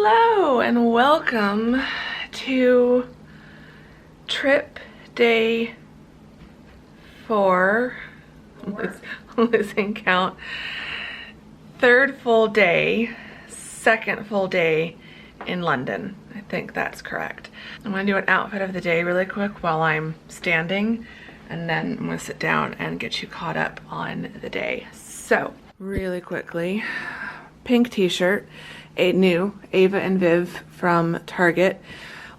Hello and welcome to trip day 4. Losing count. Third full day, second full day in London. I think that's correct. I'm gonna do an outfit of the day really quick while I'm standing, and then I'm gonna sit down and get you caught up on the day. So, really quickly, pink t-shirt, a new Ava and Viv from Target,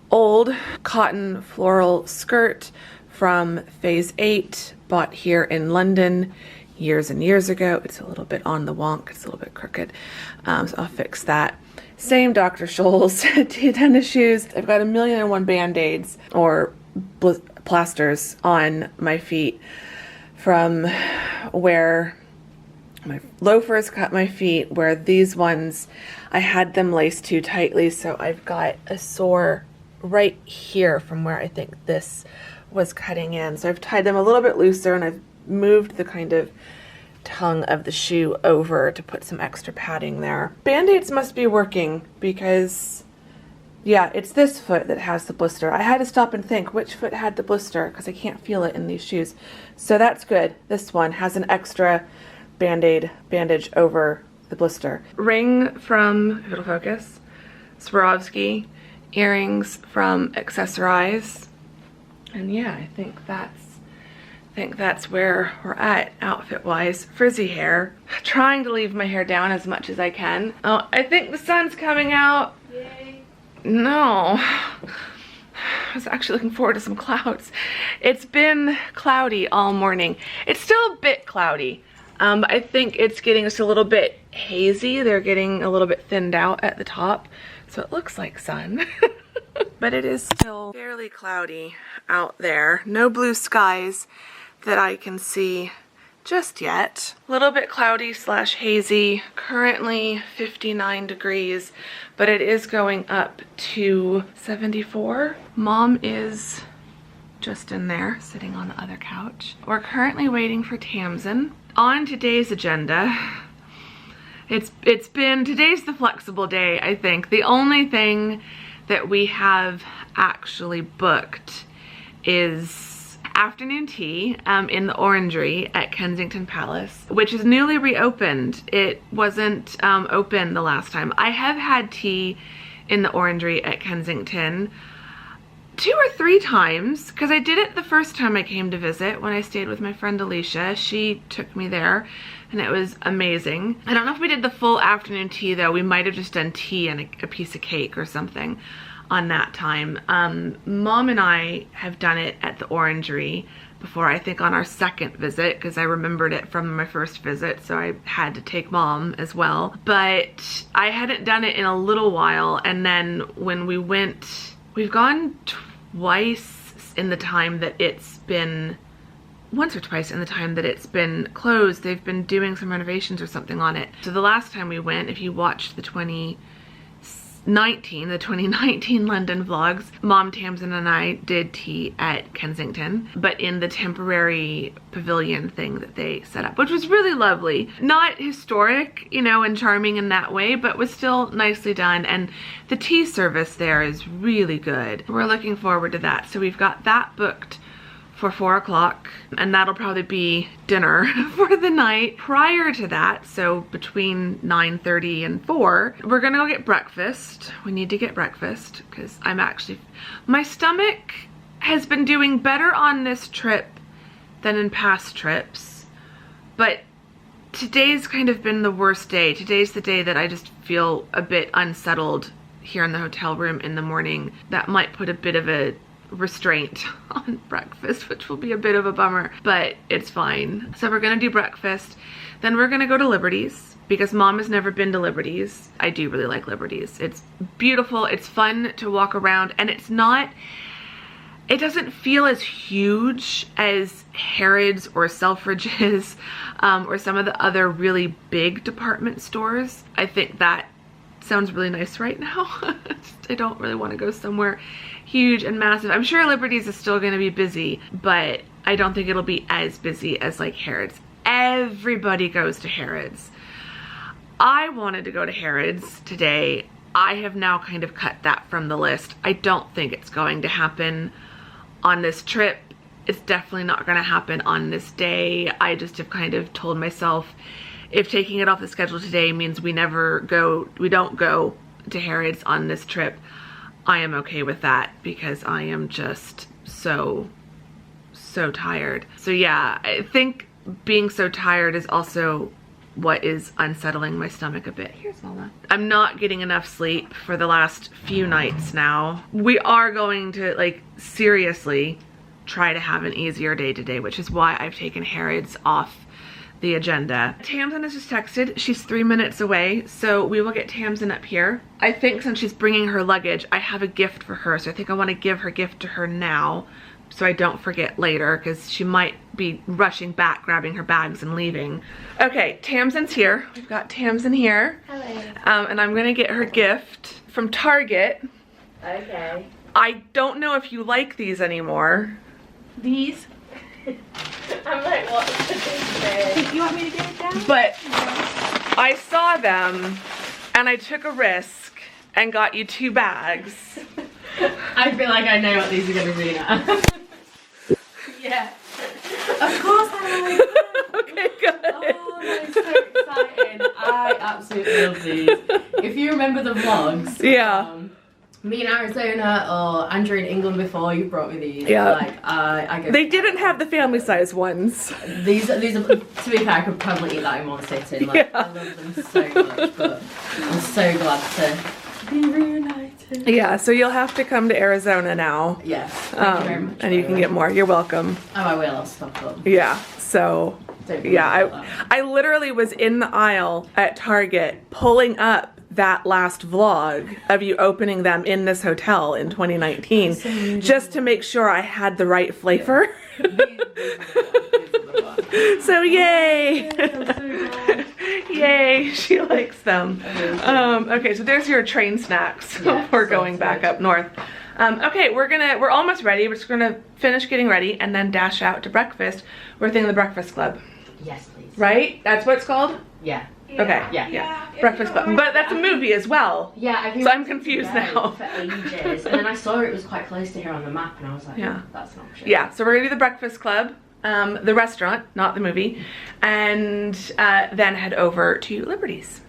old cotton floral skirt from Phase 8, bought here in London years and years ago. It's a little bit on the wonk, it's a little bit crooked, so I'll fix that. Same Dr. Scholl's tennis shoes. I've got 1,000,001 band-aids or plasters on my feet from where my loafers cut my feet, where these ones, I had them laced too tightly, so I've got a sore right here from where I think this was cutting in. So I've tied them a little bit looser, and I've moved the kind of tongue of the shoe over to put some extra padding there. Band-aids must be working because, yeah, it's this foot that has the blister. I had to stop and think which foot had the blister because I can't feel it in these shoes. So that's good. This one has an extra bandage over the blister. Ring from, if it'll focus, Swarovski. Earrings from Accessorize. And yeah, I think that's where we're at outfit-wise. Frizzy hair. Trying to leave my hair down as much as I can. Oh, I think the sun's coming out. Yay. No. I was actually looking forward to some clouds. It's been cloudy all morning. It's still a bit cloudy. But I think it's getting just a little bit hazy. They're getting a little bit thinned out at the top, so it looks like sun. But it is still fairly cloudy out there. No blue skies that I can see just yet. A little bit cloudy slash hazy. Currently 59 degrees, but it is going up to 74. Mom is just in there, sitting on the other couch. We're currently waiting for Tamson. On today's agenda, today's the flexible day, I think. The only thing that we have actually booked is afternoon tea in the Orangery at Kensington Palace, which is newly reopened. It wasn't open the last time. I have had tea in the Orangery at Kensington 2 or 3 times, because I did it the first time I came to visit when I stayed with my friend Alicia. She took me there and it was amazing. I don't know if we did the full afternoon tea though. We might have just done tea and a piece of cake or something on that time. Mom and I have done it at the Orangery before, I think on our second visit, because I remembered it from my first visit, so I had to take Mom as well. But I hadn't done it in a little while, and then when we went, we've gone twice in the time that it's been, once or twice in the time that it's been closed. They've been doing some renovations or something on it. So the last time we went, if you watched the 2019 London vlogs, Mom, Tamzin and I did tea at Kensington, but in the temporary pavilion thing that they set up, which was really lovely. Not historic, you know, and charming in that way, but was still nicely done, and the tea service there is really good. We're looking forward to that. So we've got that booked for 4 o'clock, and that'll probably be dinner for the night. Prior to that, so between 9:30 and 4, we're gonna go get breakfast. We need to get breakfast because my stomach has been doing better on this trip than in past trips, but today's kind of been the worst day. Today's the day that I just feel a bit unsettled here in the hotel room in the morning. That might put a bit of a restraint on breakfast, which will be a bit of a bummer, but it's fine. So we're gonna do breakfast, then we're gonna go to Liberty's because Mom has never been to Liberty's. I do really like Liberty's. It's beautiful, it's fun to walk around, and it doesn't feel as huge as Harrods or Selfridges or some of the other really big department stores. I think that sounds really nice right now. I don't really want to go somewhere huge and massive. I'm sure Liberty's is still going to be busy, but I don't think it'll be as busy as like Harrods. Everybody goes to Harrods. I wanted to go to Harrods today I have now kind of cut that from the list. I don't think it's going to happen on this trip. It's definitely not going to happen on this day. I just have kind of told myself, if taking it off the schedule today means we don't go to Harrods on this trip, I am okay with that, because I am just so tired. So yeah, I think being so tired is also what is unsettling my stomach a bit. Here's Mama. I'm not getting enough sleep for the last few nights now. We are going to, like, seriously try to have an easier day today, which is why I've taken Harrods off the agenda. Tamzin has just texted. She's 3 minutes away, so we will get Tamzin up here. I think since she's bringing her luggage, I have a gift for her, so I think I want to give her gift to her now so I don't forget later, because she might be rushing back, grabbing her bags and leaving. Okay, Tamzin's here. We've got Tamzin here. Hello. And I'm gonna get her gift from Target. Okay. I don't know if you like these anymore. These? I'm like, what's the difference? You want me to get it down? But I saw them and I took a risk and got you 2 bags. I feel like I know what these are going to be now. Yeah. Of course I know. Okay, good. Oh, that's so exciting. I absolutely love these. If you remember the vlogs, Yeah. me in Arizona or Andrew in England before, you brought me these. Yeah. Like, I go. They didn't have the family size ones. These are, to be fair, I could probably eat that in one sitting. Like, Yeah. I love them so much, but I'm so glad to be reunited. Yeah, so you'll have to come to Arizona now. Yes. Thank you very much. And you can get more. You're welcome. Oh, I will. I'll stock up. Yeah, so Don't worry yeah, about that. I literally was in the aisle at Target pulling up that last vlog of you opening them in this hotel in 2019 just to make sure I had the right flavor. So yay! Yay, she likes them. Okay, so there's your train snacks. Yeah, We're so going back good. up north. Okay, we're almost ready. We're just gonna finish getting ready and then dash out to breakfast. We're thinking the Breakfast Club, Yes, please. right? That's what it's called? Yeah. Okay, Yeah. Breakfast Club. But that's a movie as well. Yeah, I've been So I'm wanting to confused go now. for ages, and then I saw it was quite close to here on the map, and I was like, Yeah. that's an option. Yeah, so we're gonna do the Breakfast Club, the restaurant, not the movie, and then head over to Liberty's.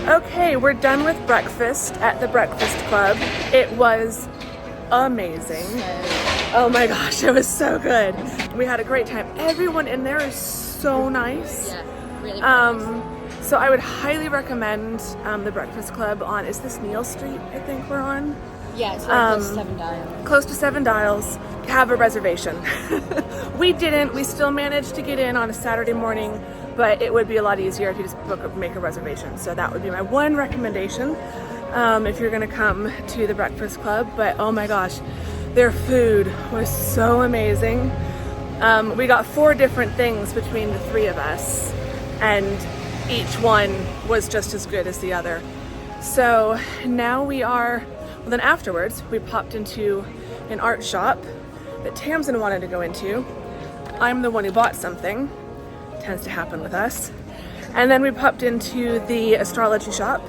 Okay, we're done with breakfast at the Breakfast Club. It was amazing. Oh my gosh, it was so good. We had a great time. Everyone in there is so nice. Yeah, really nice. So I would highly recommend the Breakfast Club on, is this Neal Street I think we're on? Yeah, it's like close to 7 dials. Close to 7 dials. Have a reservation. We didn't. We still managed to get in on a Saturday morning, but it would be a lot easier if you just make a reservation. So that would be my one recommendation if you're gonna come to the Breakfast Club. But oh my gosh, their food was so amazing. We got 4 different things between the 3 of us, and each one was just as good as the other. So now we are, well then afterwards, we popped into an art shop that Tamson wanted to go into. I'm the one who bought something. Tends to happen with us. And then we popped into the astrology shop,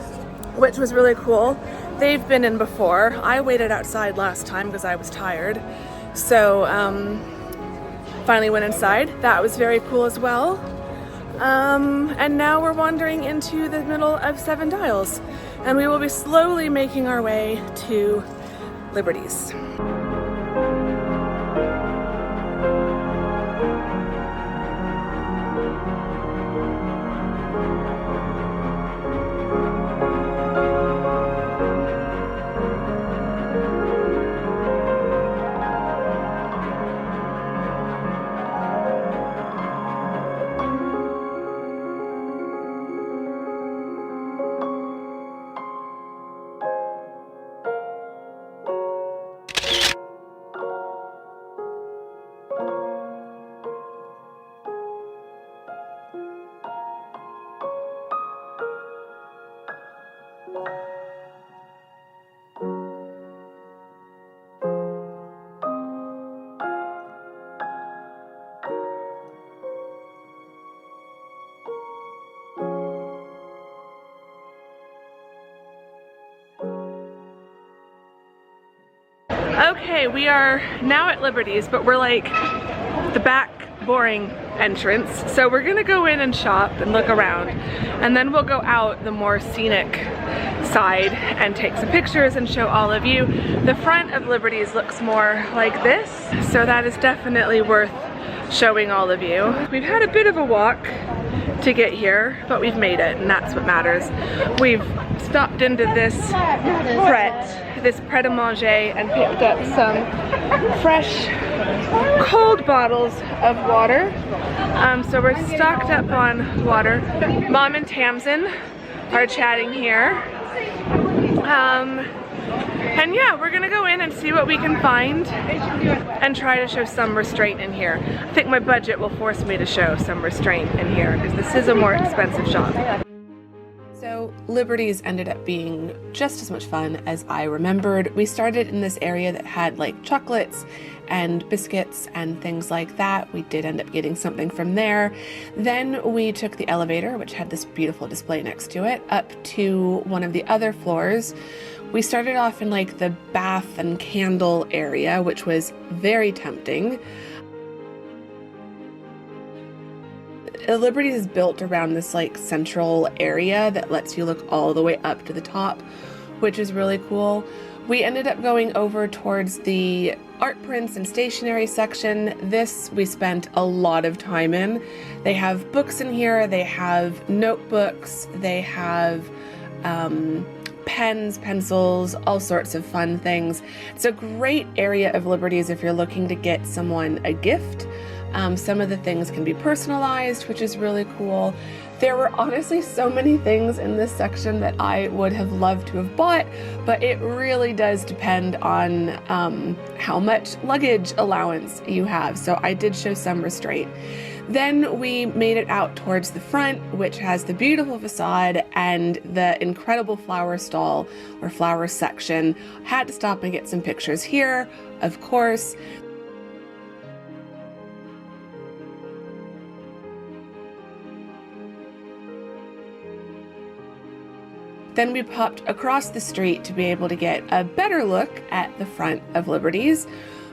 which was really cool. They've been in before. I waited outside last time because I was tired. So finally went inside. That was very cool as well. And now we're wandering into the middle of 7 dials, and we will be slowly making our way to Liberty's. Okay, we are now at Liberty's, but we're like the back boring entrance. So we're gonna go in and shop and look around, and then we'll go out the more scenic side and take some pictures and show all of you. The front of Liberty's looks more like this, so that is definitely worth showing all of you. We've had a bit of a walk to get here, but we've made it, and that's what matters. We've stopped into this Pret-a-Manger and picked up some fresh cold bottles of water. So we're stocked up on water. Mom and Tamson are chatting here. And yeah, we're gonna go in and see what we can find and try to show some restraint in here. I think my budget will force me to show some restraint in here because this is a more expensive shop. So Liberty's ended up being just as much fun as I remembered. We started in this area that had like chocolates and biscuits and things like that. We did end up getting something from there. Then we took the elevator, which had this beautiful display next to it, up to one of the other floors. We started off in like the bath and candle area, which was very tempting. Liberty's is built around this like central area that lets you look all the way up to the top, which is really cool. We ended up going over towards the art prints and stationery section. This we spent a lot of time in. They have books in here, they have notebooks, they have pens, pencils, all sorts of fun things. It's a great area of Liberty's if you're looking to get someone a gift. Some of the things can be personalized, which is really cool. There were honestly so many things in this section that I would have loved to have bought, but it really does depend on how much luggage allowance you have. So I did show some restraint. Then we made it out towards the front, which has the beautiful facade and the incredible flower stall or flower section. Had to stop and get some pictures here, of course. Then we popped across the street to be able to get a better look at the front of Liberty's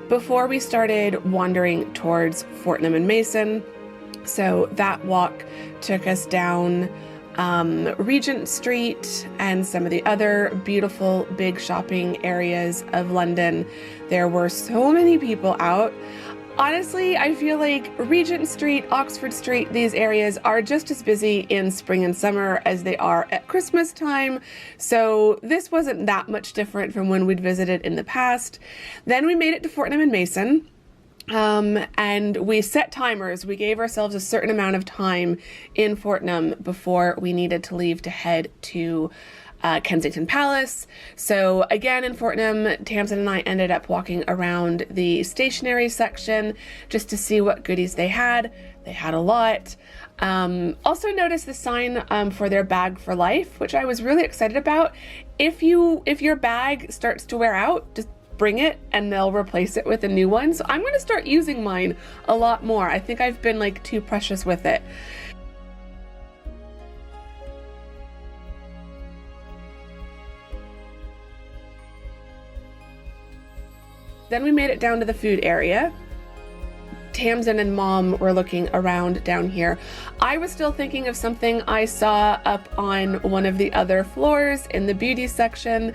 before we started wandering towards Fortnum and Mason. So that walk took us down Regent Street and some of the other beautiful big shopping areas of London. There were so many people out. Honestly, I feel like Regent Street, Oxford Street, these areas are just as busy in spring and summer as they are at Christmas time. So this wasn't that much different from when we'd visited in the past. Then we made it to Fortnum and Mason. And we set timers. We gave ourselves a certain amount of time in Fortnum before we needed to leave to head to Kensington Palace. So again, in Fortnum, Tamzin and I ended up walking around the stationery section just to see what goodies they had. They had a lot. Also noticed the sign for their bag for life, which I was really excited about. If your bag starts to wear out, just bring it and they'll replace it with a new one. So I'm going to start using mine a lot more. I think I've been like too precious with it. Then we made it down to the food area. Tamzin and Mom were looking around down here. I was still thinking of something I saw up on one of the other floors in the beauty section.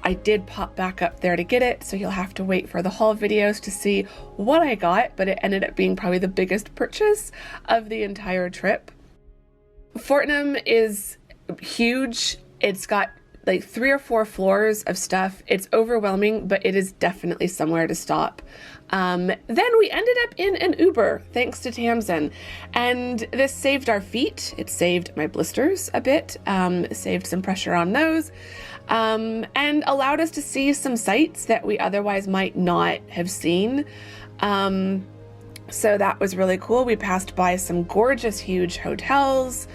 I did pop back up there to get it, so you'll have to wait for the haul videos to see what I got, but it ended up being probably the biggest purchase of the entire trip. Fortnum is huge. It's got like 3 or 4 floors of stuff. It's overwhelming, but it is definitely somewhere to stop. Then we ended up in an Uber, thanks to Tamson. And this saved our feet. It saved my blisters a bit, saved some pressure on those, and allowed us to see some sights that we otherwise might not have seen. So that was really cool. We passed by some gorgeous, huge hotels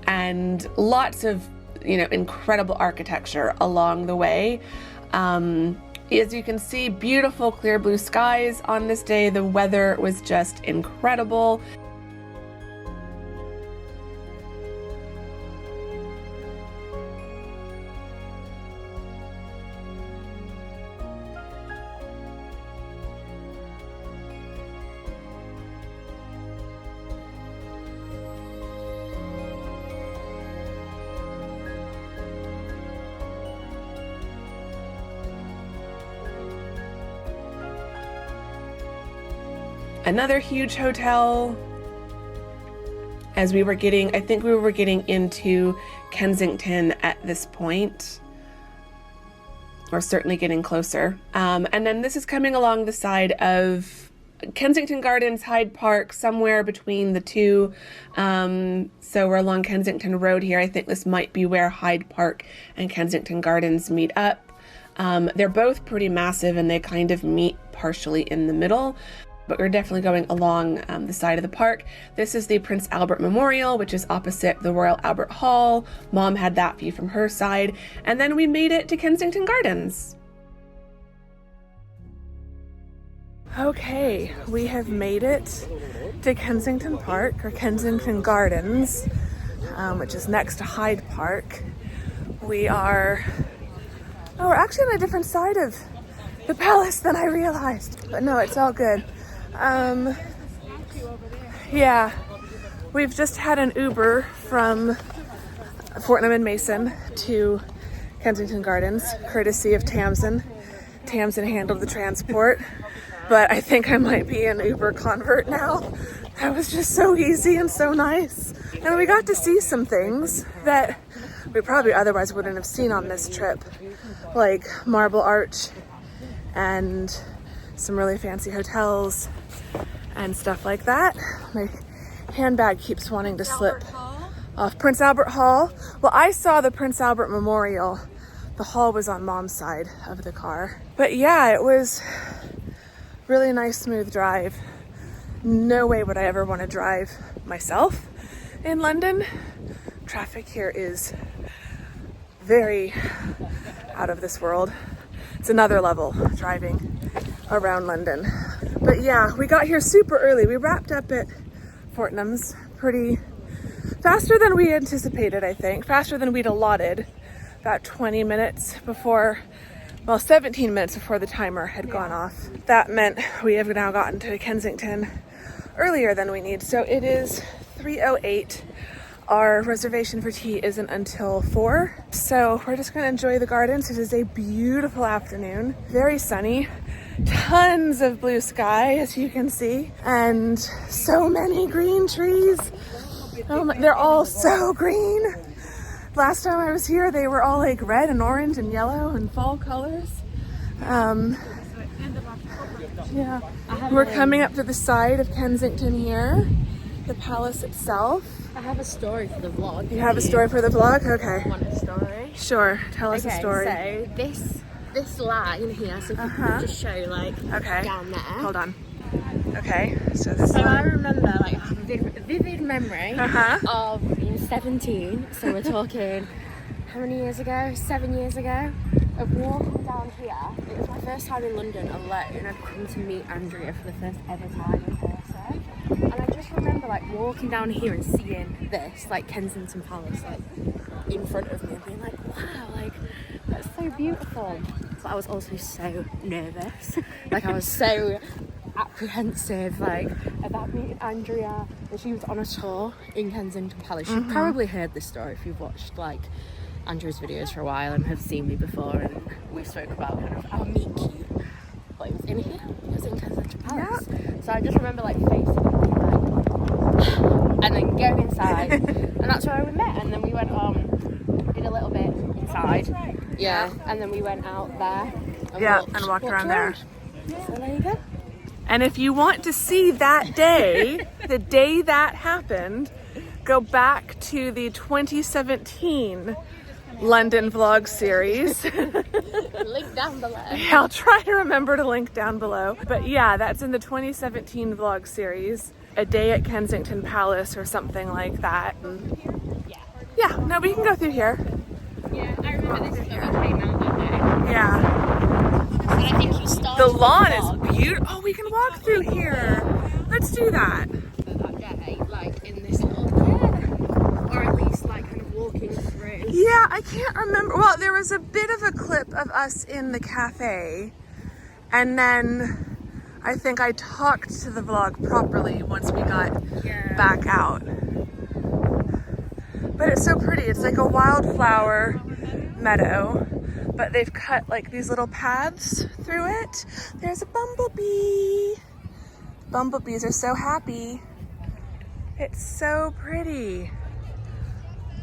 and lots of incredible architecture along the way. As you can see, beautiful clear blue skies on this day. The weather was just incredible. another huge hotel. As we were getting, I think we were getting into Kensington at this point, or certainly getting closer. And then this is coming along the side of Kensington Gardens, Hyde Park, somewhere between the two. So we're along Kensington Road here. I think this might be where Hyde Park and Kensington Gardens meet up. They're both pretty massive and they kind of meet partially in the middle, but we're definitely going along the side of the park. This is the Prince Albert Memorial, which is opposite the Royal Albert Hall. Mom had that view from her side. And then we made it to Kensington Gardens. Okay, we have made it to Kensington Park, or Kensington Gardens, which is next to Hyde Park. We're actually on a different side of the palace than I realized, but no, it's all good. Yeah, we've just had an Uber from Fortnum and Mason to Kensington Gardens, courtesy of Tamson. Tamson handled the transport, but I think I might be an Uber convert now. That was just so easy and so nice. And we got to see some things that we probably otherwise wouldn't have seen on this trip, like Marble Arch and some really fancy hotels and stuff like that. My handbag keeps wanting to slip off. Prince Albert Hall. Well, I saw the Prince Albert Memorial. The hall was on Mom's side of the car. But yeah, it was really nice, smooth drive. No way would I ever want to drive myself in London. Traffic here is very out of this world. It's another level driving around London. But yeah, we got here super early. We wrapped up at Fortnum's pretty faster than we anticipated, I think. Faster than we'd allotted. About 20 minutes before, well, 17 minutes before the timer had gone off. That meant we have now gotten to Kensington earlier than we need. So it is 3:08. Our reservation for tea isn't until 4. So we're just gonna enjoy the gardens. It is a beautiful afternoon, very sunny, tons of blue sky, as you can see, and so many green trees. Oh my, they're all so green. Last time I was here, they were all like red and orange and yellow and fall colors. Yeah, we're coming up to the side of Kensington here, the palace itself. I have a story for the vlog. You have a story for the vlog? Okay. Want a story? Sure, tell us a story. So this line here, so if you can just show like down there. Hold on. Okay, so this So line. I remember, like, I have a vivid memory of being 17. So we're talking, how many years ago? 7 years ago. Of walking down here. It was my first time in London alone. I'd come to meet Andrea for the first ever time in person. And I just remember like walking down here and seeing this, like Kensington Palace, like in front of me and being like, wow, like that's so beautiful. But I was also so nervous. Like I was so apprehensive like about meeting Andrea, and she was on a tour in Kensington Palace. You've probably heard this story if you've watched like Andrea's videos for a while and have seen me before, and we spoke about kind of our meet cute. But it was in here, it was in Kensington Palace. Yep. So I just remember like facing it, like, and then going inside, and that's where we met. And then we went did a little bit inside, and then we went out there and walked around there. So there you go. And if you want to see that day, the day that happened, go back to the 2017 London vlog series. Link down below. I'll try to remember to link down below. But yeah, that's in the 2017 vlog series. A day at Kensington Palace or something like that. Yeah, no, we can go through here. Yeah, I remember this when we came out that day. Yeah. And I think you started The lawn is beautiful. Oh, we can walk through here. Let's do that. that day, like in this little or at least like kind of walking through. Yeah, I can't remember. Well, there was a bit of a clip of us in the cafe, and then I think I talked to the vlog properly once we got back out. But it's so pretty. It's like a wildflower meadow, but they've cut like these little paths through it. There's a bumblebee. Bumblebees are so happy. It's so pretty.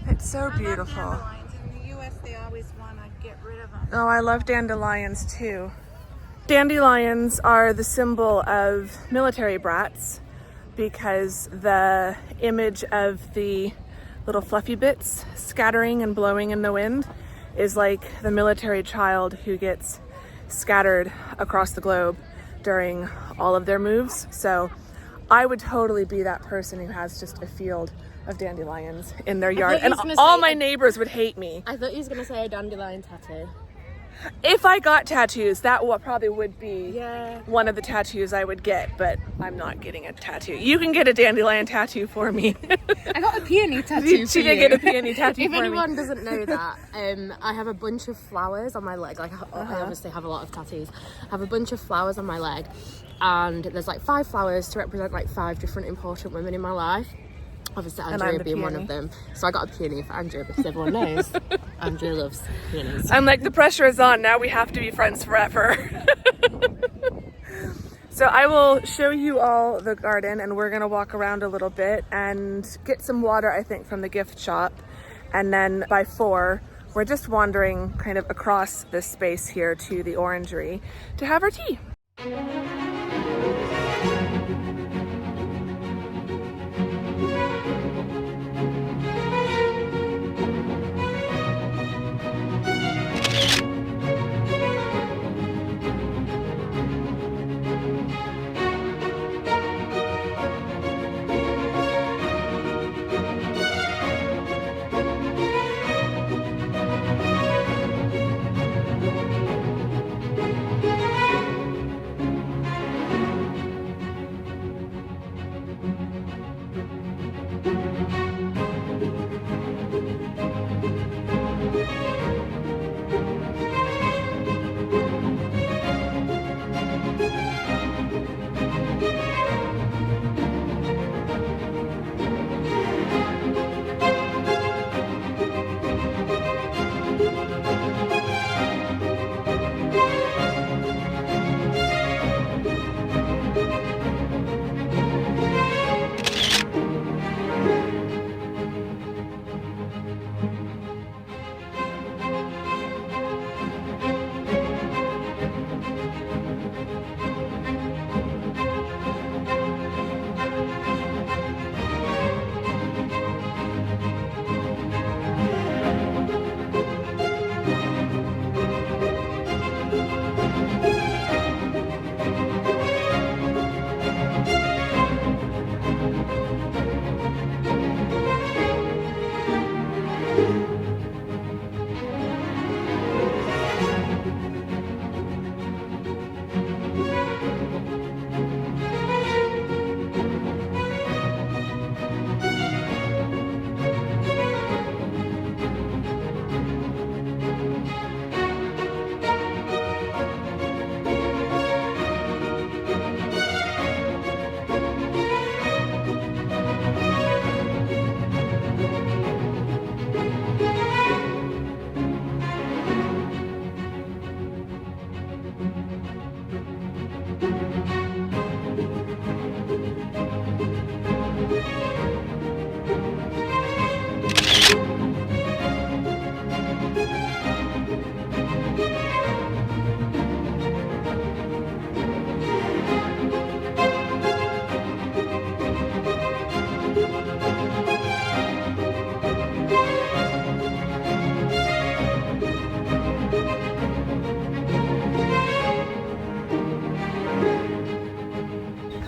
It's so beautiful. Dandelions. In the US, they always want to get rid of them. Oh, I love dandelions too. Dandelions are the symbol of military brats because the image of the little fluffy bits scattering and blowing in the wind is like the military child who gets scattered across the globe during all of their moves. So I would totally be that person who has just a field of dandelions in their yard, and all my neighbors would hate me. I thought you was gonna say a dandelion tattoo. If I got tattoos, that probably would be one of the tattoos I would get, but I'm not getting a tattoo. You can get a dandelion tattoo for me. I got a peony tattoo. She did get a peony tattoo If for me. anyone doesn't know that, I have a bunch of flowers on my leg. Like I obviously have a lot of tattoos. I have a bunch of flowers on my leg, and there's like 5 flowers to represent like 5 different important women in my life. Obviously, Andrea being one of them. So I got a peony for Andrea because everyone knows Andrea loves peonies. I'm like, the pressure is on. Now we have to be friends forever. So I will show you all the garden, and we're gonna walk around a little bit and get some water, I think, from the gift shop. And then by 4, we're just wandering kind of across this space here to the Orangery to have our tea.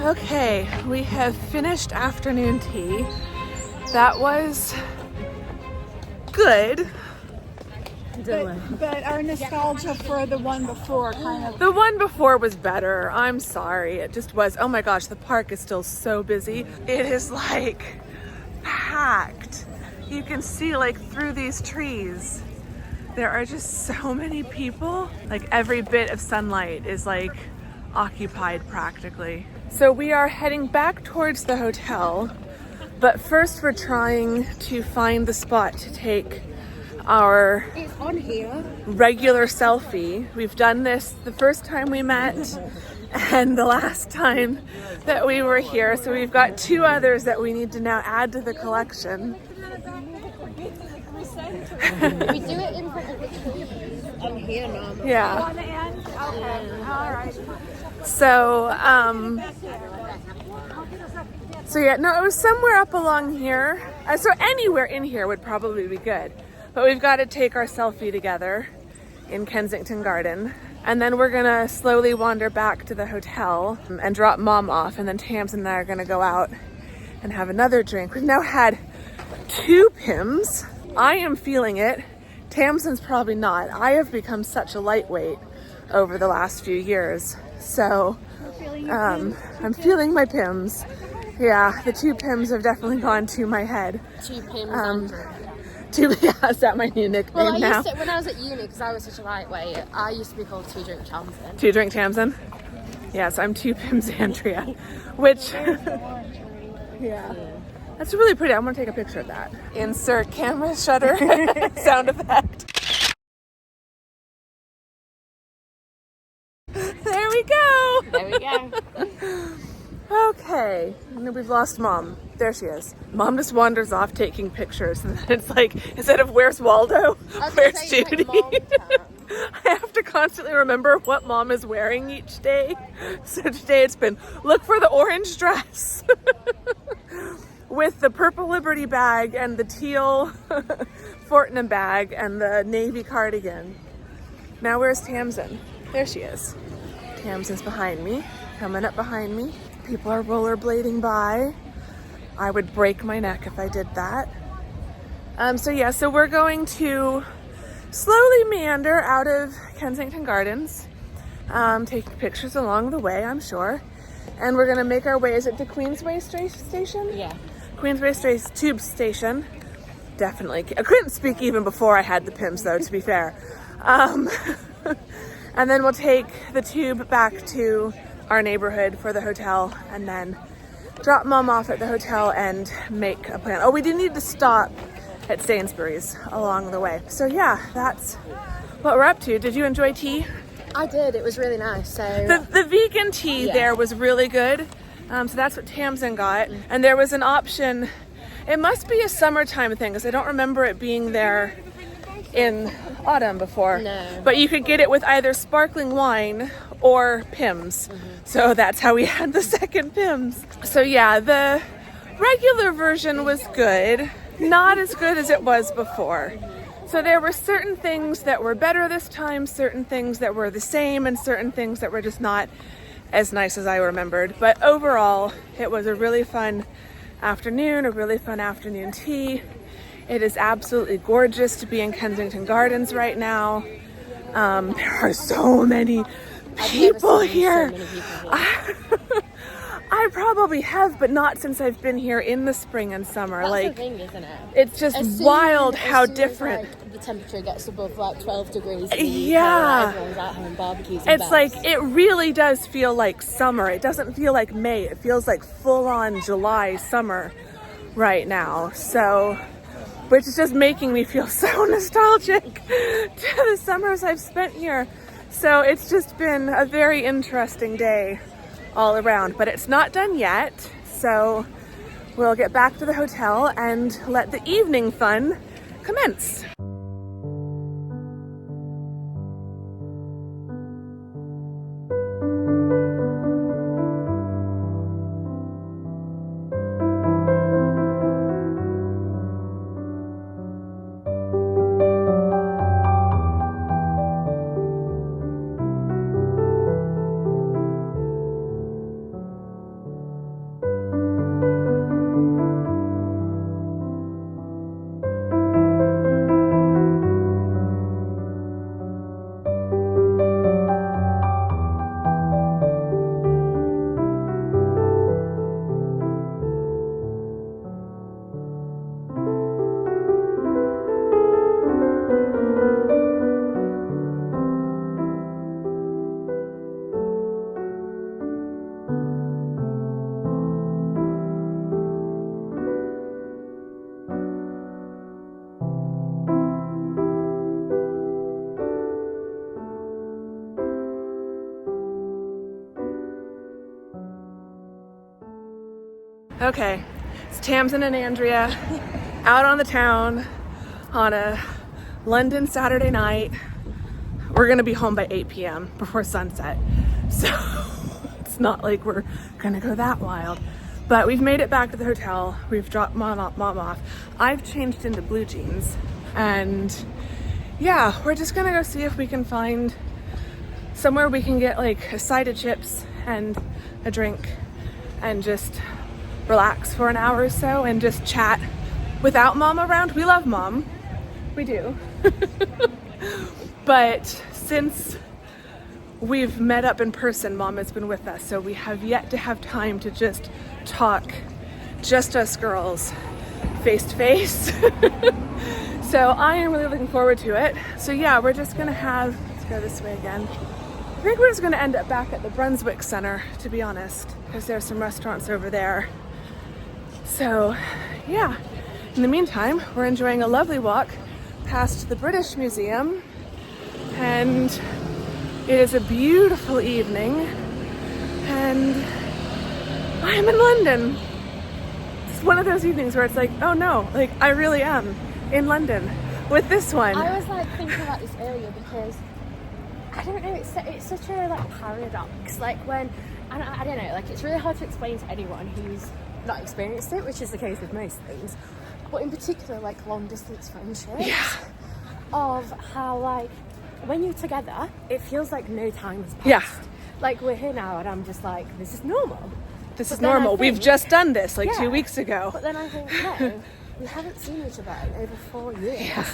Okay, we have finished afternoon tea. That was good. But our nostalgia for the one before kind of... The one before was better. I'm sorry. It just was. Oh my gosh, the park is still so busy. It is like packed. You can see like through these trees. There are just so many people. Like every bit of sunlight is like occupied practically. So we are heading back towards the hotel, but first we're trying to find the spot to take our It's on here. regular selfie. We've done this the first time we met, and the last time that we were here. So we've got 2 others that we need to now add to the collection. We do it in front of the trees on here normally. Yeah. Okay, all right. So, so yeah, no, it was somewhere up along here. So anywhere in here would probably be good. But we've got to take our selfie together in Kensington Garden. And then we're gonna slowly wander back to the hotel and drop Mom off. And then Tamson and I are gonna go out and have another drink. We've now had 2 Pimms. I am feeling it. Tamson's probably not. I have become such a lightweight over the last few years. So I'm feeling my Pimms. Yeah, the 2 Pimms have definitely gone to my head. 2 Pimms. Yeah, is that my new nickname Well, now? When I was at uni, because I was such a lightweight, I used to be called 2 Drink Tamson. 2 Drink Tamson? Yes, I'm 2 Pimms Andrea, which, yeah. That's really pretty. I'm gonna take a picture of that. Insert camera shutter sound effect. There we go. There we go. Okay, and then we've lost Mom. There she is. Mom just wanders off taking pictures, and then it's like, instead of where's Waldo, where's Judy? I have to constantly remember what Mom is wearing each day. So today it's been, look for the orange dress with the purple Liberty bag and the teal Fortnum bag and the navy cardigan. Now where's Tamzin? There she is. Tamzin's behind me, coming up behind me. People are rollerblading by. I would break my neck if I did that. So we're going to slowly meander out of Kensington Gardens, taking pictures along the way, I'm sure. And we're gonna make our way, is it to Queensway Station? Yeah. Queensway Tube Station. Definitely. I couldn't speak even before I had the Pimms though, to be fair. And then we'll take the tube back to our neighborhood for the hotel and then drop Mom off at the hotel and make a plan. Oh, we do need to stop at Sainsbury's along the way. So yeah, that's what we're up to. Did you enjoy tea? I did. It was really nice. So The vegan tea there was really good. So that's what Tamzin got. And there was an option. It must be a summertime thing because I don't remember it being there in autumn before. No. But you could get it with either sparkling wine or Pimms. So that's how we had the second Pimms. So yeah, the regular version was good. Not as good as it was before. So there were certain things that were better this time, certain things that were the same, and certain things that were just not as nice as I remembered. But overall, it was a really fun afternoon, a really fun afternoon tea. It is absolutely gorgeous to be in Kensington Gardens right now. There are so many people here. I probably have, but not since I've been here in the spring and summer. That's like, the thing, isn't it? It's just wild how different. As the temperature gets above like 12 degrees. Yeah. Everyone's out having barbecues. And It's like, it really does feel like summer. It doesn't feel like May. It feels like full-on July summer right now. So, which is just making me feel so nostalgic to the summers I've spent here. So it's just been a very interesting day all around, but it's not done yet. So we'll get back to the hotel and let the evening fun commence. Okay, it's Tamzin and Andrea out on the town on a London Saturday night. We're gonna be home by 8 p.m. before sunset. So it's not like we're gonna go that wild. But we've made it back to the hotel. We've dropped mom off. I've changed into blue jeans. And yeah, we're just gonna go see if we can find somewhere we can get like a side of chips and a drink and just relax for an hour or so and just chat without mom around. We love mom, we do. But since we've met up in person, mom has been with us, so we have yet to have time to just talk, just us girls, face to face. So I am really looking forward to it. So yeah, we're just gonna let's go this way again. I think we're just gonna end up back at the Brunswick Center, to be honest, because there's some restaurants over there. So yeah, in the meantime, we're enjoying a lovely walk past the British Museum, and it is a beautiful evening, and I'm in London. It's one of those evenings where it's like, oh no, like I really am in London with this one. I was like thinking about this earlier because I don't know, it's such a like paradox. Like when, and I don't know, like it's really hard to explain to anyone who's not experienced it, which is the case with most things. But in particular, like long distance friendships, Yeah. of how like when you're together, it feels like no time has passed. Yeah. Like we're here now, and I'm just like, this is normal. This But is then I normal. We've think- just done this like Yeah. 2 weeks ago. But then I think, no, we haven't seen each other in over 4 years. Yeah.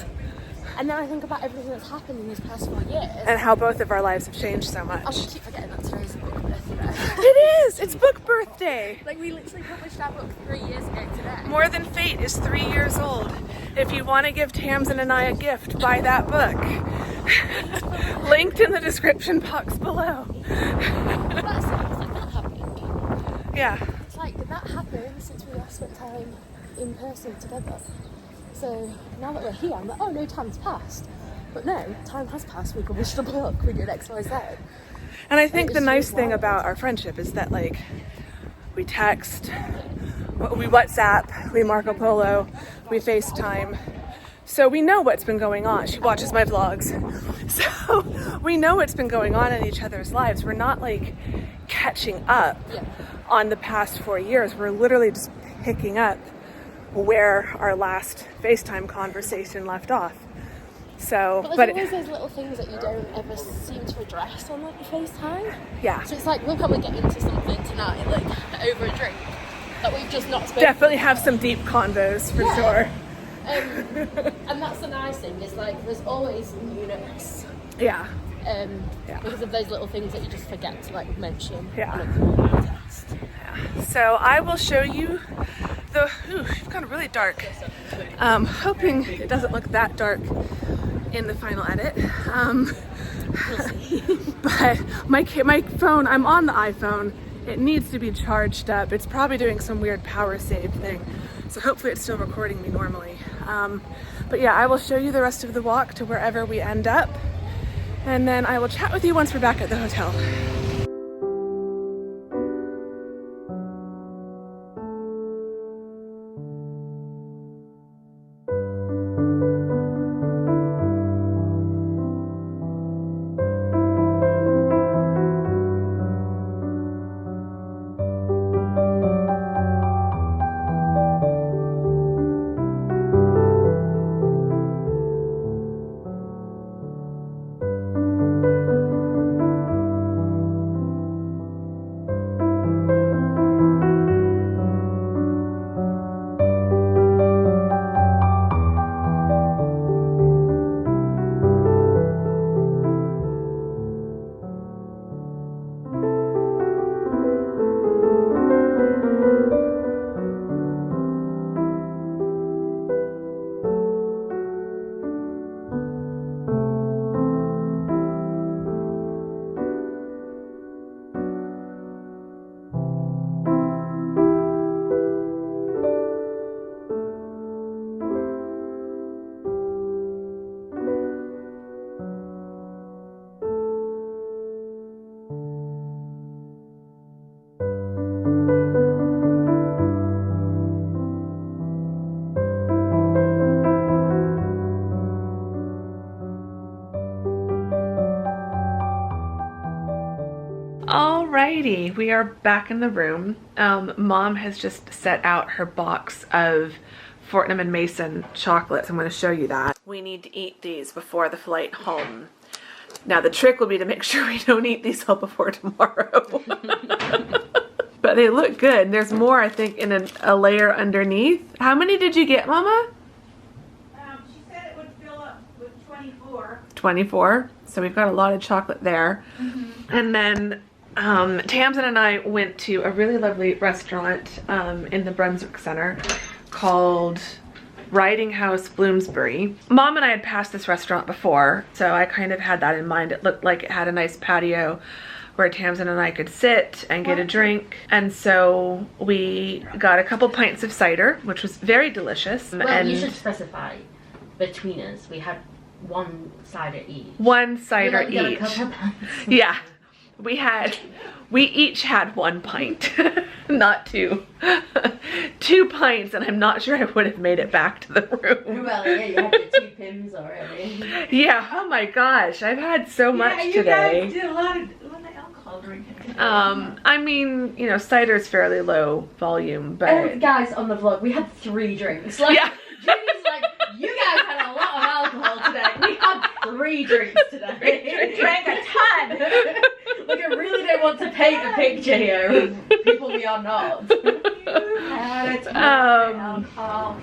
And then I think about everything that's happened in these past 4 years. And how both of our lives have changed so much. I keep forgetting that today's book birthday. It is! It's book birthday! Like we literally published our book 3 years ago today. More Than Fate is 3 years old. If you want to give Tamson and I a gift, buy that book. Linked in the description box below. That's it. It's like that happened. Yeah. It's like, did that happen since we last spent time in person together? So now that we're here, I'm like, oh no, time's passed. But no, time has passed. We published a book. We did X, Y, Z. And I think It the was nice so thing wild. about our friendship is that like we text, we WhatsApp, we Marco Polo, we FaceTime. So we know what's been going on. She watches my vlogs. So we know what's been going on in each other's lives. We're not like catching up on the past 4 years. We're literally just picking up where our last FaceTime conversation left off. So, But there's always those little things that you don't ever seem to address on like your FaceTime. yeah, So it's like we'll probably get into something tonight, like over a drink, that we've just not spoken. definitely have some deep convos for Yeah. sure. And that's the nice thing. Is like there's always newness. Yeah. Because of those little things that you just forget to like mention. Yeah. On a call text. So I will show you the, it's gotten really dark. Hoping it doesn't look that dark in the final edit. But my phone, I'm on the iPhone. It needs to be charged up. It's probably doing some weird power save thing. So hopefully it's still recording me normally. But yeah, I will show you the rest of the walk to wherever we end up. And then I will chat with you once we're back at the hotel. we are back in the room. Mom has just set out her box of Fortnum and Mason chocolates. I'm going to show you that. We need to eat these before the flight home. Now the trick will be to make sure we don't eat these all before tomorrow. But they look good. There's more, I think, in a layer underneath. How many did you get, Mama? She said it would fill up with 24. 24. So we've got a lot of chocolate there. And then Tamzin and I went to a really lovely restaurant in the Brunswick Center called Riding House Bloomsbury. Mom and I had passed this restaurant before, so I kind of had that in mind. It looked like it had a nice patio where Tamzin and I could sit and get a drink. And so we got a couple pints of cider, which was very delicious. Well, and you should specify between us. We had one cider each. one cider We got a each. couple of pints. Yeah, we each had 1 pint, not 2. 2 pints, and I'm not sure I would have made it back to the room. Well, yeah, you had the 2 Pimms already. Yeah, oh my gosh, I've had so much you today. guys did a lot of alcohol drinking. I mean, you know, cider's fairly low volume, but Guys, on the vlog, we had 3 drinks. Like, yeah. Judy's like, you guys had a lot of alcohol today. We had 3 drinks today. We drank a ton. Like, I really don't want to paint a picture here of people we are not. Alcohol.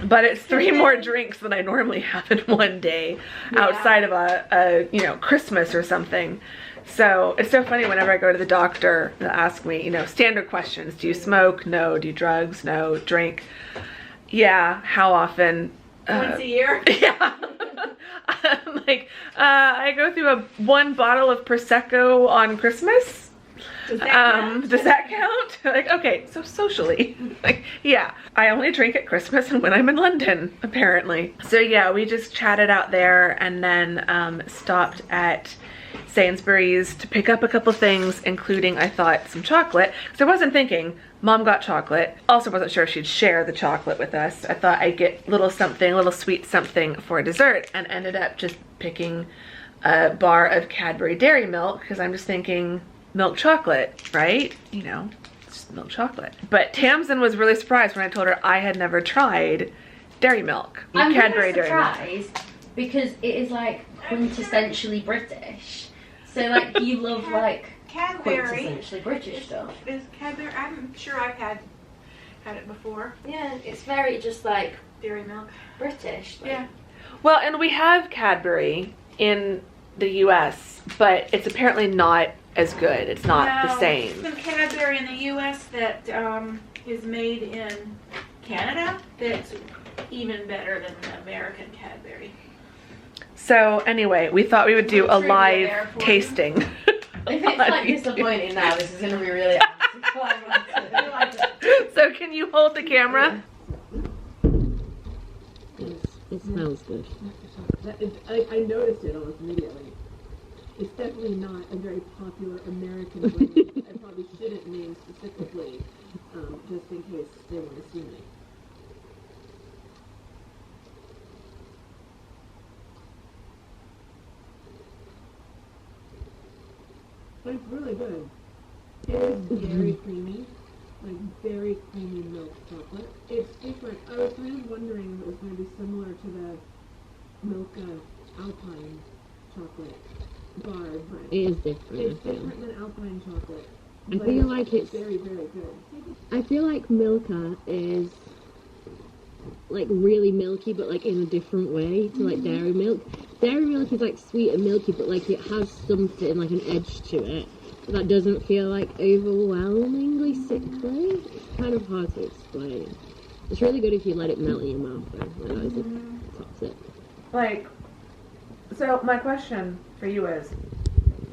But it's 3 more drinks than I normally have in one day, outside of a you know, Christmas or something. So it's so funny whenever I go to the doctor, they'll ask me, you know, standard questions. Do you smoke? No. Do you drugs? No. Drink? Yeah. How often? Once a year. Yeah. I'm like, I go through 1 bottle of Prosecco on Christmas. Does that count? Does that count? Like, okay, so socially. Like, yeah. I only drink at Christmas and when I'm in London, apparently. So yeah, we just chatted out there and then stopped at Sainsbury's to pick up a couple things, including, I thought, some chocolate. Because I wasn't thinking, Mom got chocolate. Also wasn't sure if she'd share the chocolate with us. I thought I'd get little sweet something for dessert, and ended up just picking a bar of Cadbury Dairy Milk, because I'm just thinking milk chocolate, right? You know, it's just milk chocolate. But Tamzin was really surprised when I told her I had never tried dairy milk. I'm Cadbury really Dairy Milk. surprised because it is like quintessentially British. So like you love like Cadbury. quintessentially British stuff. Is Cadbury? I'm sure I've had it before. Yeah, it's very just like Dairy milk. British. Like, Yeah. Well, and we have Cadbury in the US, but it's apparently not as good. It's not the same. Some Cadbury in the U.S. that is made in Canada that's even better than the American Cadbury. So anyway, we thought we would do a Trivia live there for you. tasting. If it's like disappointing now, this is gonna be really So can you hold the camera? It smells good. I noticed it almost immediately. It's definitely not a very popular American brand. I probably shouldn't name specifically, just in case they want to sue me. But it's really good. It is very creamy, like very creamy milk chocolate. It's different. I was kind of wondering if it was going to be similar to the Milka Alpine chocolate bar brand. It is different. It's different than Alpine chocolate. I but feel like it's very, very good. I feel like Milka is like really milky, but like in a different way to like dairy milk. Dairy milk is like sweet and milky, but like it has something like an edge to it that doesn't feel like overwhelmingly sickly. It's kind of hard to explain. It's really good if you let it melt in your mouth though, otherwise it tops it. Like, so my question for you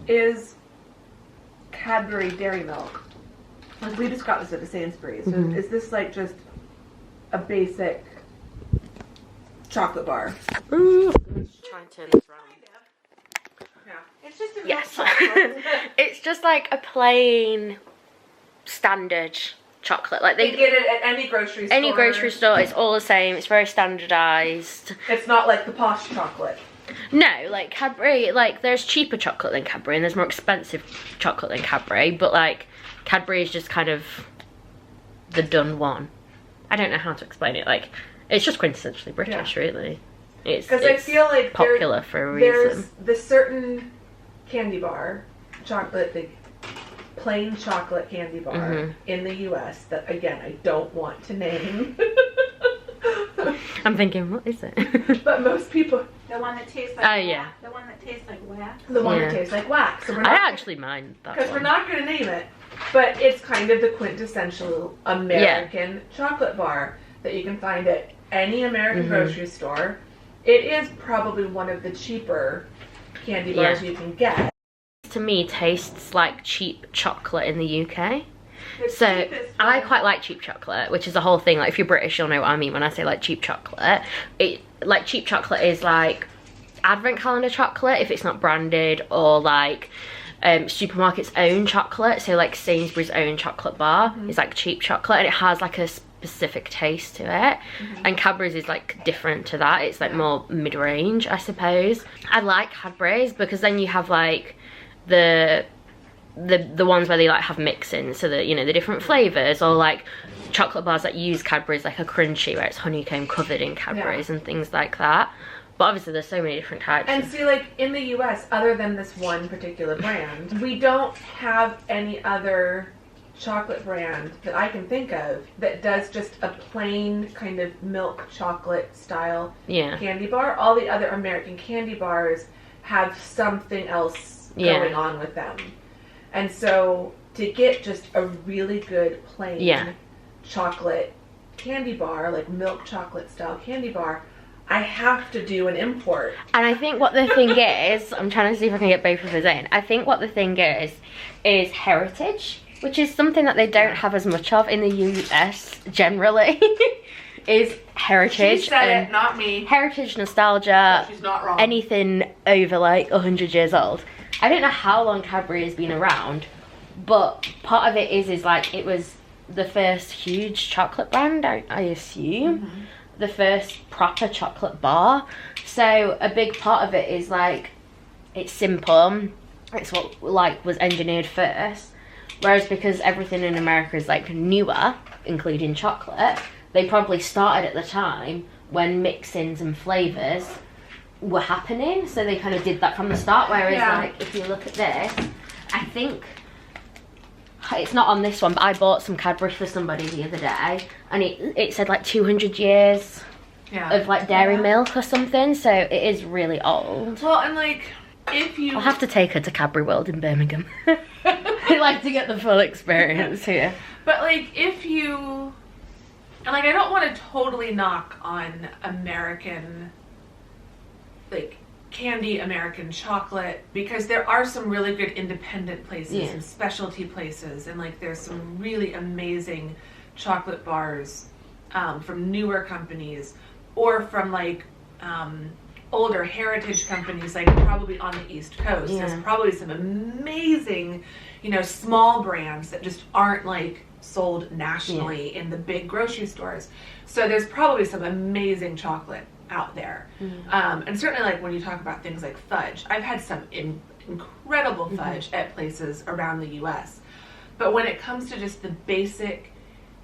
is Cadbury Dairy Milk, like we just got this at the Sainsbury's, so is this like just a basic chocolate bar? Try and turn this around. It's just a Yes. milk chocolate. It's just like a plain standard chocolate. Like They get it at any grocery store. any grocery store, it's all the same. It's very standardized. It's not like the posh chocolate. No, like Cadbury, like there's cheaper chocolate than Cadbury and there's more expensive chocolate than Cadbury, but like Cadbury is just kind of the done one. I don't know how to explain it. Like, it's just quintessentially British, really. Because I feel like popular for a there's reason. the certain candy bar, chocolate, the plain chocolate candy bar in the US that, again, I don't want to name. I'm thinking, what is it? But most people... The one that tastes like yeah. The one that tastes like wax. The one that tastes like wax. So I actually mind that because one. we're not going to name it, but it's kind of the quintessential American chocolate bar that you can find at any American grocery store. It is probably one of the cheaper candy bars you can get. To me, tastes like cheap chocolate in the UK. So I quite like cheap chocolate, which is the whole thing. Like, if you're British, you'll know what I mean when I say like cheap chocolate. Like cheap chocolate is like advent calendar chocolate if it's not branded, or like supermarket's own chocolate. So like Sainsbury's own chocolate bar is like cheap chocolate, and it has like a specific taste to it. And Cadbury's is like different to that. It's like more mid-range, I suppose. I like Cadbury's because then you have like the ones where they like have mix-ins, so that, you know, the different flavors, or like chocolate bars that use Cadbury's, like a crunchy where it's honeycomb covered in Cadbury's and things like that. But obviously there's so many different types. And see, like in the US, other than this one particular brand, we don't have any other chocolate brand that I can think of that does just a plain kind of milk chocolate style candy bar. All the other American candy bars have something else going on with them. And so to get just a really good plain chocolate candy bar, like milk chocolate style candy bar, I have to do an import. And I think what the thing is, I'm trying to see if I can get both of us in. I think what the thing is heritage, which is something that they don't have as much of in the US generally. Is heritage. She said it, not me. Heritage, nostalgia, she's not wrong. Anything over like 100 years old. I don't know how long Cadbury has been around, but part of it is like it was the first huge chocolate brand, I assume. The first proper chocolate bar. So a big part of it is like, it's simple. It's what like was engineered first. Whereas because everything in America is like newer, including chocolate, they probably started at the time when mix-ins and flavours were happening, so they kind of did that from the start. Whereas like if you look at this, I think it's not on this one, but I bought some Cadbury for somebody the other day, and it said like 200 years of like dairy milk or something, so it is really old. Well, and like if you I'll have to take her to Cadbury World in Birmingham. I like to get the full experience here. But like if you, and like I don't want to totally knock on American like candy, American chocolate, because there are some really good independent places and specialty places, and like there's some really amazing chocolate bars from newer companies, or from like older heritage companies, like probably on the East Coast. There's probably some amazing, you know, small brands that just aren't like sold nationally in the big grocery stores. So there's probably some amazing chocolate out there. And certainly like when you talk about things like fudge, I've had some incredible fudge at places around the US. But when it comes to just the basic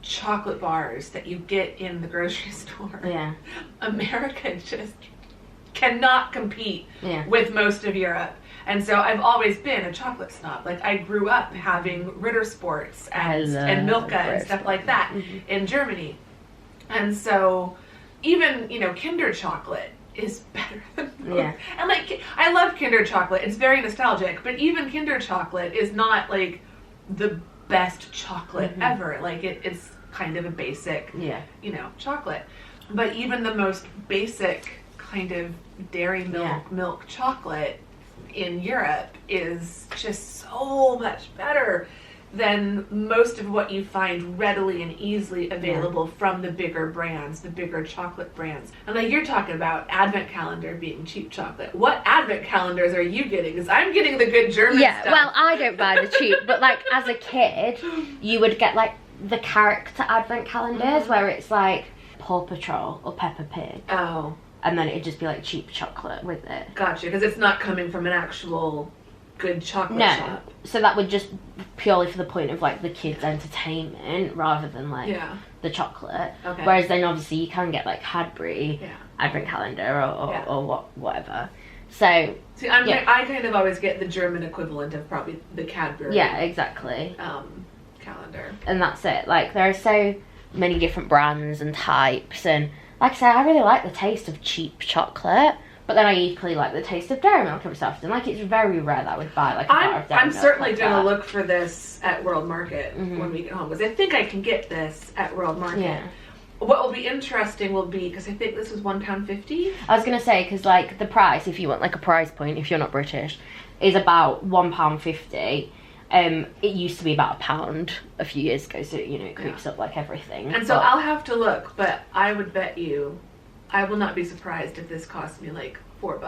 chocolate bars that you get in the grocery store, America just cannot compete with most of Europe. And so I've always been a chocolate snob. Like I grew up having Ritter Sports and Milka and stuff like that in Germany. And so even, you know, Kinder chocolate is better than milk. And like, I love Kinder chocolate. It's very nostalgic, but even Kinder chocolate is not like the best chocolate ever. Like it's kind of a basic, you know, chocolate. But even the most basic kind of dairy milk chocolate in Europe is just so much better than most of what you find readily and easily available from the bigger brands, the bigger chocolate brands. And like you're talking about advent calendar being cheap chocolate. What advent calendars are you getting? Because I'm getting the good German stuff. Well, I don't buy the cheap, but like as a kid, you would get like the character advent calendars where it's like Paw Patrol or Peppa Pig. Oh. And then it'd just be like cheap chocolate with it. Gotcha, because it's not coming from an actual good chocolate No, shop. so that would just purely for the point of like the kids' entertainment rather than like Yeah. the chocolate. Okay. Whereas then obviously you can get like Cadbury Yeah. advent calendar or, Yeah. whatever. So See, Yeah. I kind of always get the German equivalent of probably the Cadbury. yeah, exactly. Calendar. And that's it. Like there are so many different brands and types, and like I say, I really like the taste of cheap chocolate. But then I equally like the taste of dairy milk every so often. Like it's very rare that I would buy like a bar of dairy I'm milk certainly like gonna that. look for this at World Market when we get home, because I think I can get this at World Market. Yeah. What will be interesting will be, because I think this was £1.50. I was gonna say, because like the price, if you want like a price point, if you're not British, is about £1.50. It used to be about £1 a few years ago, so you know it creeps up like everything. And so but- I'll have to look, but I would bet you, I will not be surprised if this cost me like $4.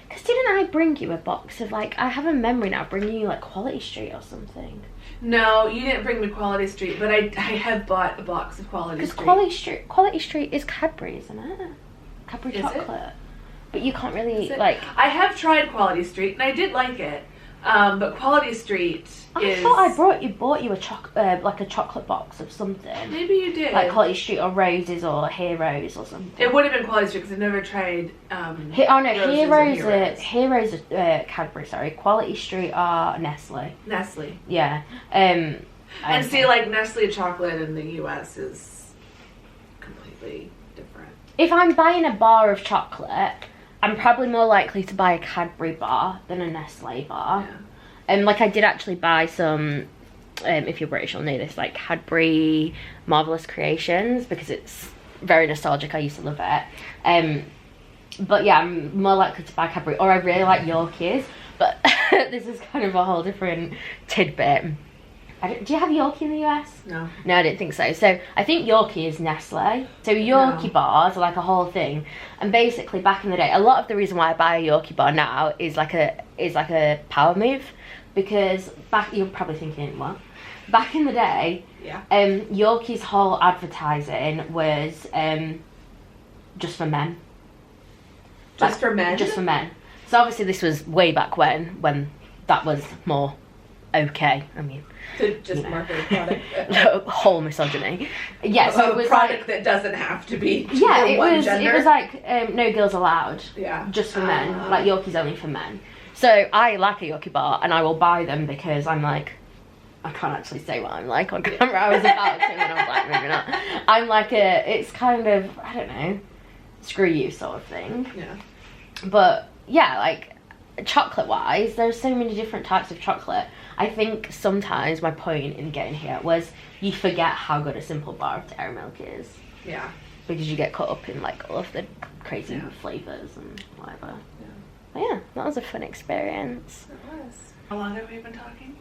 Because didn't I bring you a box of like, I have a memory now bringing you like Quality Street or something? No, you didn't bring me Quality Street, but I have bought a box of Quality Because Street. Quality Street is Cadbury, isn't it? Cadbury Is it? chocolate. But you can't really Is it? like. I have tried Quality Street and I did like it, but Quality Street is. I thought I bought you a like a chocolate box of something. Maybe you did. Like Quality Street or Roses or Heroes or something. It would have been Quality Street because I've never tried. Oh no, Roses or Heroes are Cadbury. Sorry, Quality Street are Nestle. Nestle. Yeah. And see, like Nestle chocolate in the U.S. is completely different. If I'm buying a bar of chocolate, I'm probably more likely to buy a Cadbury bar than a Nestle bar. Yeah. Like I did actually buy some, if you're British you'll know this, like Cadbury Marvelous Creations, because it's very nostalgic. I used to love it. But yeah, I'm more likely to buy Cadbury, or I really like Yorkies, but this is kind of a whole different tidbit. Do you have Yorkie in the US? No. No, I didn't think so. So I think Yorkie is Nestle. So Yorkie bars are like a whole thing. And basically back in the day, a lot of the reason why I buy a Yorkie bar now is like a power move. Because you're probably thinking, what? Back in the day, Yeah. Yorkie's whole advertising was just for men. Just for men? Just for men. So obviously this was way back when that was more okay. I mean, To just market a product. whole misogyny. Yeah, so it was a product like, that doesn't have to be yeah, for one gender. it was like no girls allowed. Yeah. Just for men. Like Yorkie's only for men. So I like a Yorkie bar and I will buy them because I'm like, I can't actually say what I'm like on camera. I was about to and I was like, maybe not. I'm like it's kind of, I don't know, screw you sort of thing. Yeah. But yeah, like chocolate wise, there's so many different types of chocolate. I think sometimes my point in getting here was you forget how good a simple bar of dairy milk is. Yeah. Because you get caught up in like all of the crazy flavours and whatever. Yeah. But yeah, that was a fun experience. It was. How long have we been talking?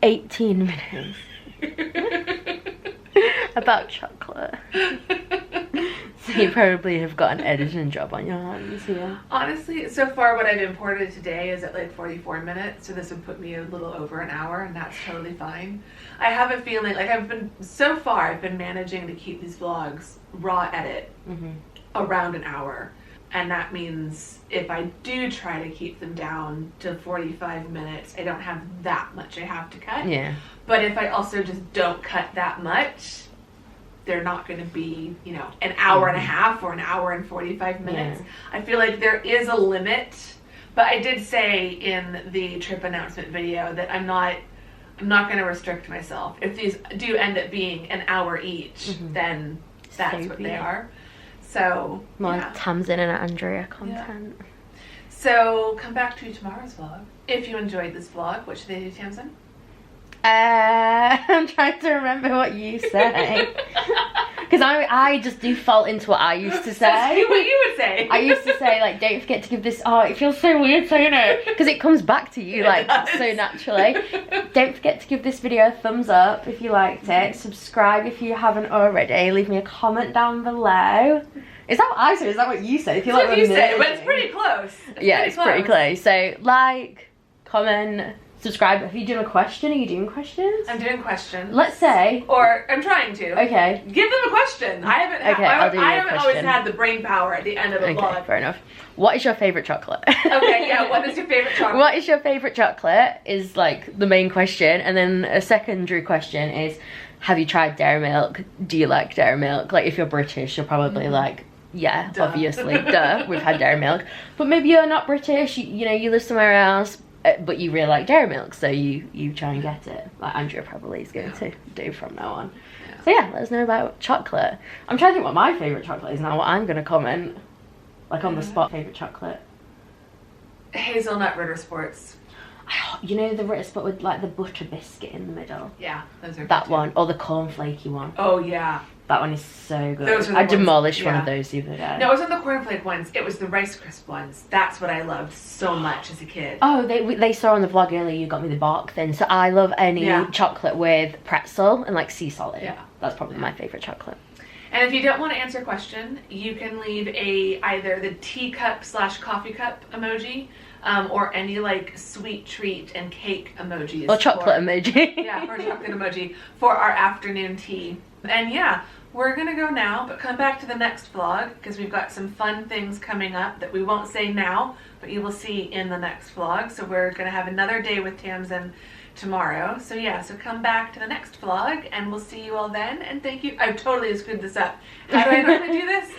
18 minutes. About chocolate. So you probably have got an editing job on your hands here. Honestly, so far what I've imported today is at like 44 minutes, so this would put me a little over an hour, and that's totally fine. I have a feeling, like I've been managing to keep these vlogs raw edit around an hour. And that means if I do try to keep them down to 45 minutes, I don't have that much I have to cut. Yeah. But if I also just don't cut that much, they're not going to be, you know, an hour and a half or an hour and 45 minutes. Yeah. I feel like there is a limit. But I did say in the trip announcement video that I'm not going to restrict myself. If these do end up being an hour each, then that's what they are. So, more Tamzin and Andrea content. Yeah. So, come back to tomorrow's vlog. If you enjoyed this vlog, what should they do, Tamson? I'm trying to remember what you say. Because I just do fall into what I used to say. What you would say. I used to say, like, don't forget to give this... Oh, it feels so weird saying it. Because it comes back to you, like, so naturally. Don't forget to give this video a thumbs up if you liked it. Subscribe if you haven't already. Leave me a comment down below. Is that what I say? Is that what you say? I feel That's like what you say, but it's pretty close. It's pretty close. So, like, comment, subscribe. Have you done a question? Are you doing questions? I'm doing questions. Let's say. Or I'm trying to. Okay. Give them a question. I haven't. Okay, I'll do you a I haven't always question. had the brain power at the end of a vlog. Fair enough. What is your favourite chocolate? Okay, yeah. What is your favorite chocolate? What is your favourite chocolate is like the main question, and then a secondary question is, have you tried dairy milk? Do you like dairy milk? Like if you're British, you're probably like, yeah, Duh. obviously, duh, we've had dairy milk. But maybe you're not British, you know, you live somewhere else, but you really like dairy milk, so you try and get it. Like Andrea probably is going to do from now on. Yeah. So yeah, let us know about chocolate. I'm trying to think what my favourite chocolate is now, what I'm going to comment. Like on the spot, favourite chocolate. Hazelnut Ritter Sports. You know the Ritter Spot with like the butter biscuit in the middle? Yeah, those are That good too. one, or the cornflakey one. Oh yeah. That one is so good. Those are the I ones- demolished one yeah. of those the other day. No, it wasn't the cornflake ones. It was the Rice Crisp ones. That's what I loved so much as a kid. Oh, they saw on the vlog earlier you got me the bark thing. So I love any Yeah. chocolate with pretzel and like sea solid. Yeah. That's probably my favourite chocolate. And if you don't want to answer a question, you can leave either the teacup / coffee cup emoji, or any like sweet treat and cake emojis. Or chocolate emoji. Yeah, or chocolate emoji for our afternoon tea. And yeah, we're gonna go now, but come back to the next vlog because we've got some fun things coming up that we won't say now, but you will see in the next vlog. So we're gonna have another day with Tamzin tomorrow. So yeah, so come back to the next vlog and we'll see you all then. And thank you. I've totally screwed this up. How do I normally do this?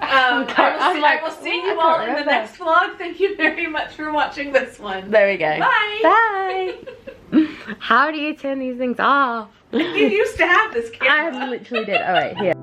I will see you all in the next vlog. Thank you very much for watching this one. There we go. Bye. Bye. How do you turn these things off? You used to have this camera. I literally did. All right, here.